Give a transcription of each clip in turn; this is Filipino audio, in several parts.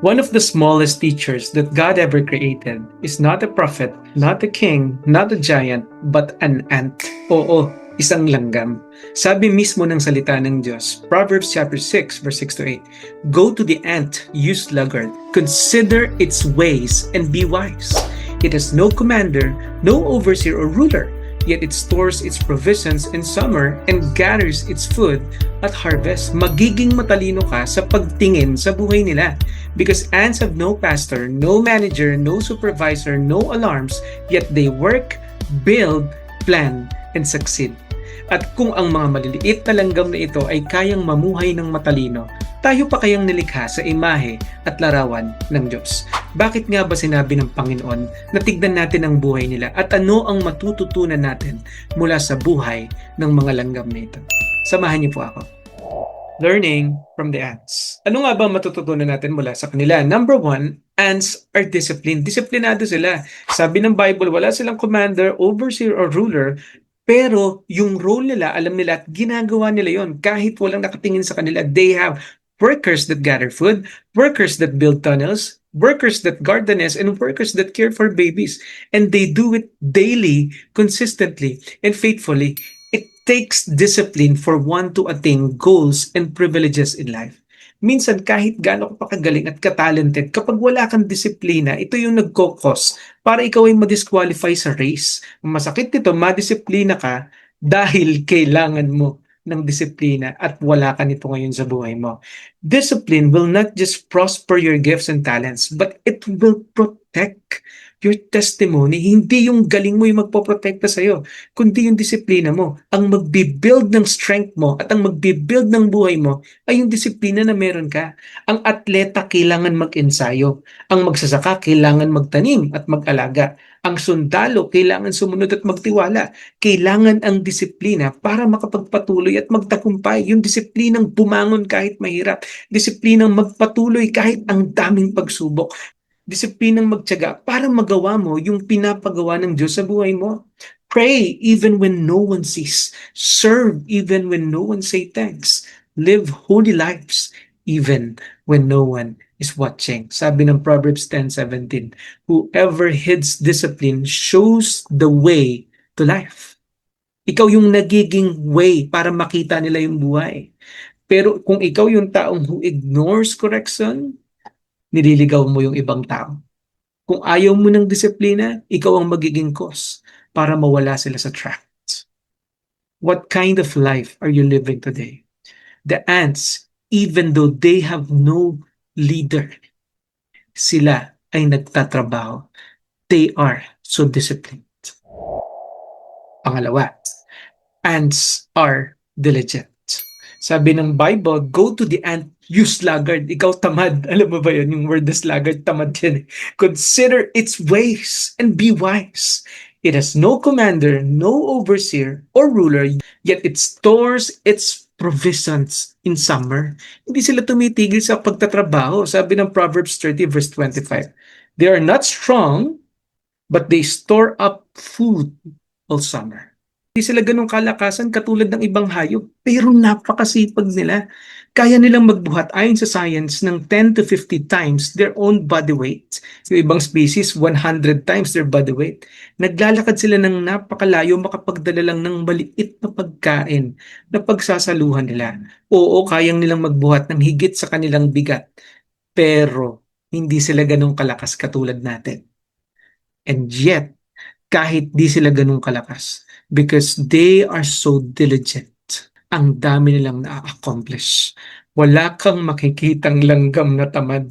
One of the smallest teachers that God ever created is not a prophet, not a king, not a giant, but an ant. Oo, isang langgam. Sabi mismo ng salita ng Diyos, Proverbs chapter 6, verse 6 to 8, Go to the ant, you sluggard, consider its ways and be wise. It has no commander, no overseer or ruler, yet it stores its provisions in summer and gathers its food at harvest. Magiging matalino ka sa pagtingin sa buhay nila. Because ants have no pastor, no manager, no supervisor, no alarms, yet they work, build, plan, and succeed. At kung ang mga maliliit na langgam na ito ay kayang mamuhay ng matalino, tayo pa kayang nilikha sa imahe at larawan ng Diyos? Bakit nga ba sinabi ng Panginoon na tignan natin ang buhay nila at ano ang matututunan natin mula sa buhay ng mga langgam na ito? Samahan niyo po ako. Learning from the ants. Ano nga ba matututunan natin mula sa kanila? Number one, ants are disciplined. Disiplinado sila. Sabi ng Bible, wala silang commander, overseer, or ruler, pero yung role nila, alam nila at ginagawa nila yon kahit walang nakatingin sa kanila. They have workers that gather food, workers that build tunnels, workers that guard the nest, and workers that care for babies. And they do it daily, consistently, and faithfully. It takes discipline for one to attain goals and privileges in life. Minsan kahit gaano ka pa kagaling at ka-talented, kapag wala kang disiplina, ito yung nagkokos para ikaw ay ma-disqualify sa race. Masakit nito, madisiplina ka dahil kailangan mo ng disiplina at wala ka nito ngayon sa buhay mo. Discipline will not just prosper your gifts and talents, but it will protect your testimony. Hindi yung galing mo yung magpoprotekta sa'yo, kundi yung disiplina mo. Ang magbibuild ng strength mo at ang magbibuild ng buhay mo ay yung disiplina na meron ka. Ang atleta kailangan mag-ensayo. Ang magsasaka kailangan magtanim at mag-alaga. Ang sundalo kailangan sumunod at magtiwala. Kailangan ang disiplina para makapagpatuloy at magtagumpay. Yung disiplinang bumangon kahit mahirap. Disiplinang magpatuloy kahit ang daming pagsubok. Disiplinang magtiyaga para magawa mo yung pinapagawa ng Diyos sa buhay mo. Pray even when no one sees. Serve even when no one say thanks. Live holy lives even when no one is watching. Sabi ng Proverbs 10:17, whoever heeds discipline shows the way to life. Ikaw yung nagiging way para makita nila yung buhay. Pero kung ikaw yung taong who ignores correction, nililigaw mo yung ibang tao. Kung ayaw mo ng disiplina, ikaw ang magiging cause para mawala sila sa track. What kind of life are you living today? The ants, even though they have no leader, sila ay nagtatrabaho. They are so disciplined. Pangalawa, ants are diligent. Sabi ng Bible, go to the ant, you sluggard. Ikaw tamad. Alam mo ba yun? Yung word na sluggard, tamad yan. Consider its ways and be wise. It has no commander, no overseer or ruler, yet it stores its provisions in summer. Hindi sila tumitigil sa pagtatrabaho. Sabi ng Proverbs 30 verse 25, they are not strong, but they store up food all summer. Hindi sila ganun kalakasan katulad ng ibang hayop, pero napakasipag nila. Kaya nilang magbuhat ayon sa science ng 10 to 50 times their own body weight. Yung ibang species, 100 times their body weight. Naglalakad sila ng napakalayo makapagdala lang ng maliit na pagkain na pagsasaluhan nila. Oo, kayang nilang magbuhat ng higit sa kanilang bigat, pero hindi sila ganun kalakas katulad natin. And yet, kahit di sila ganun kalakas, because they are so diligent, ang dami nilang na-accomplish. Wala kang makikitang langgam na tamad.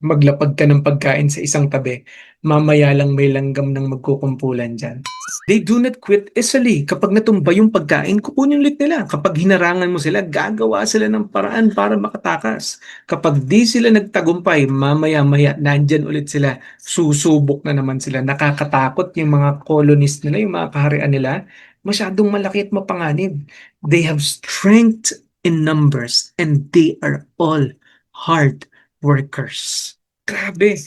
Maglapag ka ng pagkain sa isang tabi, mamaya lang may langgam ng magkukumpulan dyan. They do not quit easily. Kapag natumba yung pagkain, kukunin ulit nila. Kapag hinarangan mo sila, gagawa sila ng paraan para makatakas. Kapag di sila nagtagumpay, mamaya-maya, nandyan ulit sila. Susubok na naman sila. Nakakatakot yung mga colonists nila, yung mga kaharian nila. Masyadong malaki at mapanganib. They have strength in numbers and they are all hard workers. Grabe,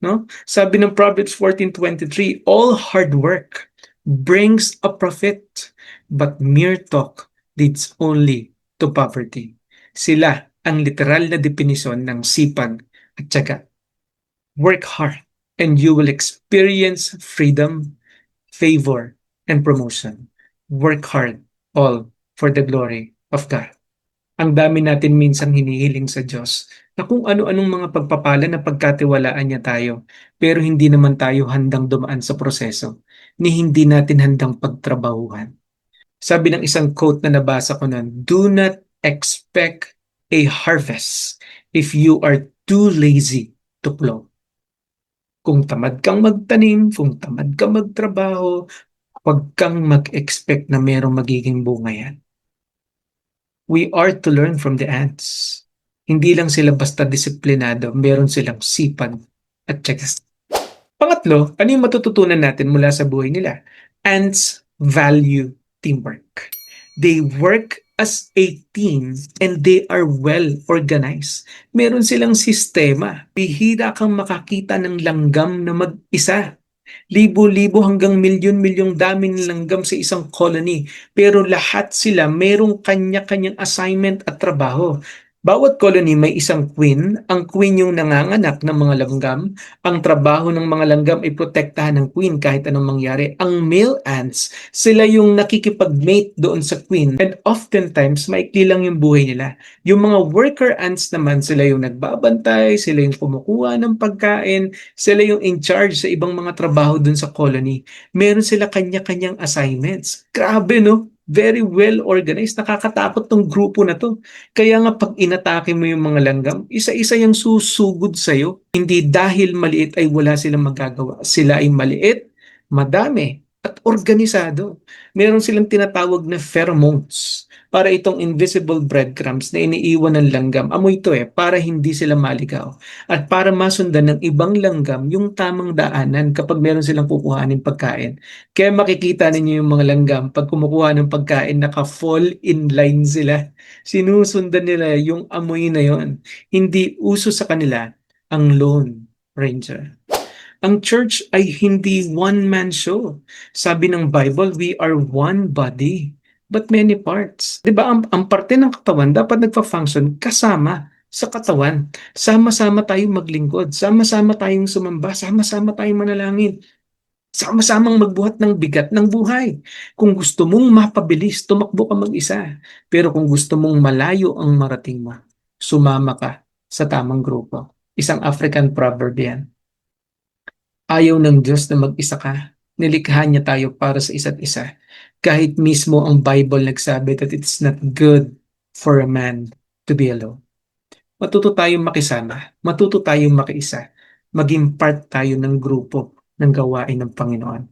no? Sabi ng Proverbs 14:23, all hard work brings a profit, but mere talk leads only to poverty. Sila ang literal na definisyon ng sipag at tiyaga. Work hard and you will experience freedom, favor, and promotion. Work hard, all for the glory of God. Ang dami natin minsang hinihiling sa Diyos na kung ano-anong mga pagpapala na pagkatiwalaan niya tayo, pero hindi naman tayo handang dumaan sa proseso, ni hindi natin handang pagtrabahuhan. Sabi ng isang quote na nabasa ko nun, do not expect a harvest if you are too lazy to plow. Kung tamad kang magtanim, kung tamad kang magtrabaho, huwag kang mag-expect na merong magiging bunga yan. We are to learn from the ants. Hindi lang sila basta disiplinado, meron silang sipag at tiyaga. Pangatlo, ano yung matututunan natin mula sa buhay nila? Ants value teamwork. They work as a team and they are well organized. Meron silang sistema. Bihira kang makakita ng langgam na mag-isa. Libo-libo hanggang milyon-milyong daming langgam sa isang colony. Pero lahat sila merong kanya-kanyang assignment at trabaho. Bawat colony may isang queen. Ang queen yung nanganganak ng mga langgam. Ang trabaho ng mga langgam ay protektahan ng queen kahit anong mangyari. Ang male ants, sila yung nakikipag-mate doon sa queen. And oftentimes, maikli lang yung buhay nila. Yung mga worker ants naman, sila yung nagbabantay, sila yung kumukuha ng pagkain, sila yung in charge sa ibang mga trabaho dun sa colony. Meron sila kanya-kanyang assignments. Grabe, no? Very well organized. Nakakatakot tong grupo na to. Kaya nga pag inatake mo yung mga langgam, isa-isa yung susugod sa'yo. Hindi dahil maliit ay wala silang magagawa. Sila ay maliit, madami, at organisado. Meron silang tinatawag na pheromones. Para itong invisible breadcrumbs na iniiwan ng langgam. Amoy ito para hindi sila maligaw at para masundan ng ibang langgam yung tamang daanan kapag meron silang kukuhanin pagkain. Kaya makikita ninyo yung mga langgam pag kumukuha ng pagkain, naka-fall in line sila. Sinusundan nila yung amoy na yon. Hindi uso sa kanila ang Lone Ranger. Ang church ay hindi one-man show. Sabi ng Bible, we are one body but many parts. 'Di ba ang parte ng katawan dapat nagfa-function kasama sa katawan. Sama-sama tayong maglingkod, sama-sama tayong sumamba, sama-sama tayong manalangin, sama-samang magbuhat ng bigat ng buhay. Kung gusto mong mapabilis, tumakbo ka mag-isa. Pero kung gusto mong malayo ang marating mo, sumama ka sa tamang grupo. Isang African proverb yan. Ayaw ng Diyos na mag-isa ka. Nilikha niya tayo para sa isa't isa. Kahit mismo ang Bible nagsabi that it's not good for a man to be alone. Matuto tayong makisama, matuto tayong makiisa, maging part tayo ng grupo ng gawain ng Panginoon.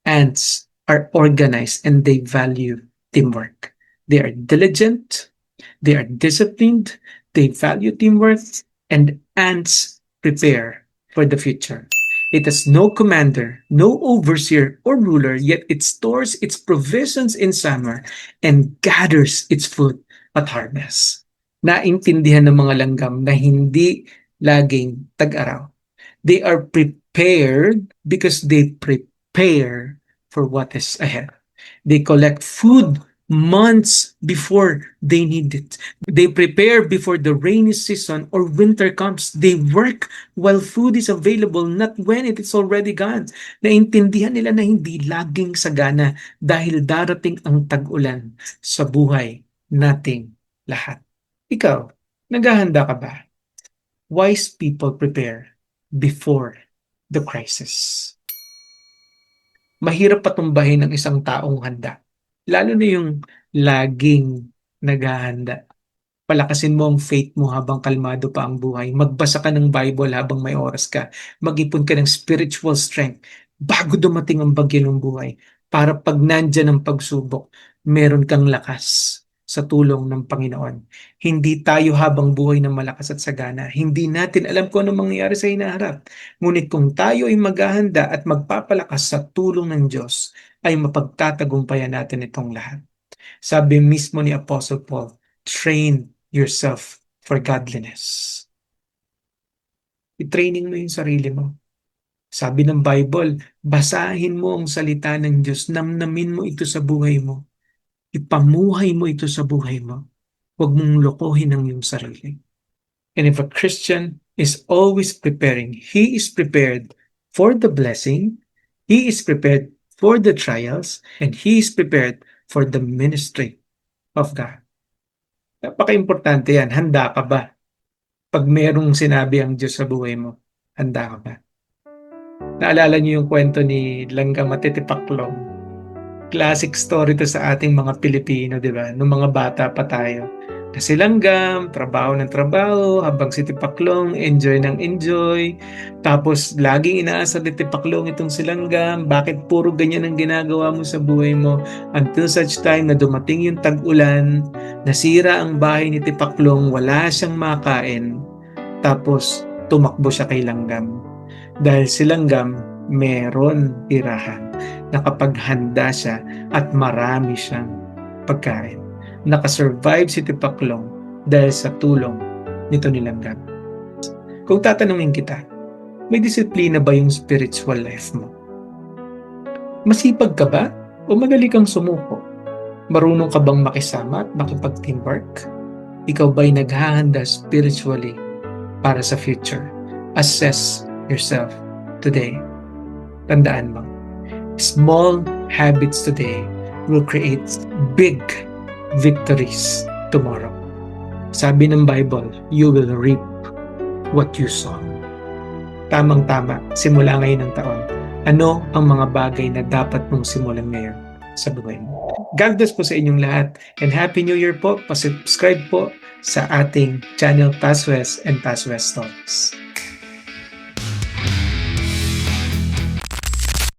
Ants are organized and they value teamwork. They are diligent, they are disciplined, they value teamwork, and ants prepare for the future. It has no commander, no overseer or ruler, yet it stores its provisions in summer and gathers its food at harvest. Naintindihan ng mga langgam na hindi laging tag-araw. They are prepared because they prepare for what is ahead. They collect food months before they need it. They prepare before the rainy season or winter comes. They work while food is available, not when it is already gone. Naintindihan nila na hindi laging sagana dahil darating ang tag-ulan sa buhay nating lahat. Ikaw, naghahanda ka ba? Wise people prepare before the crisis. Mahirap patumbahin ng isang taong handa. Lalo na yung laging naghahanda. Palakasin mo ang faith mo habang kalmado pa ang buhay. Magbasa ka ng Bible habang may oras ka. Mag-ipon ka ng spiritual strength bago dumating ang bagyo ng buhay. Para pag nandyan ang pagsubok, meron kang lakas sa tulong ng Panginoon. Hindi tayo habang buhay ng malakas at sagana. Hindi natin alam kung ano mangyayari sa hinaharap. Ngunit kung tayo ay maghahanda at magpapalakas sa tulong ng Diyos, ay mapagtatagumpayan natin itong lahat. Sabi mismo ni Apostle Paul, train yourself for godliness. I-training mo yung sarili mo. Sabi ng Bible, basahin mo ang salita ng Diyos, namnamin mo ito sa buhay mo. Ipamuhay mo ito sa buhay mo. Huwag mong lokohin ang iyong sarili. And if a Christian is always preparing. He is prepared for the blessing, he is prepared for the trials, and he is prepared for the ministry of God. Napaka-importante yan. Handa ka ba? Pag merong sinabi ang Diyos sa buhay mo, handa ka ba? Naalala niyo yung kwento ni Langgam Matitipaklong. Classic story to sa ating mga Pilipino, di ba? Nung mga bata pa tayo. Na si Langgam, trabaho ng trabaho, habang si Tipaklong, enjoy ng enjoy. Tapos, laging inaasar ni Tipaklong itong si Langgam, bakit puro ganyan ang ginagawa mo sa buhay mo? Until such time na dumating yung tag-ulan, nasira ang bahay ni Tipaklong, wala siyang makain. Tapos, tumakbo siya kay Langgam. Dahil si Langgam, meron tirahan. Nakapaghanda siya at marami siyang pagkain. Nakasurvive si Tipaklong dahil sa tulong nito ni Langgam. Kung tatanungin kita, may disiplina ba yung spiritual life mo? Masipag ka ba o madali kang sumuko? Marunong ka bang makisama at makipag-teamwork? Ikaw ba'y naghahanda spiritually para sa future? Assess yourself today. Tandaan mo, small habits today will create big victories tomorrow. Sabi ng Bible, you will reap what you sow. Tamang-tama, simula ngayon ng taon, ano ang mga bagay na dapat mong simulan ngayon sa buhay mo? God bless po sa inyong lahat and Happy New Year po. Pasubscribe po sa ating channel Paswes and Paswes Talks.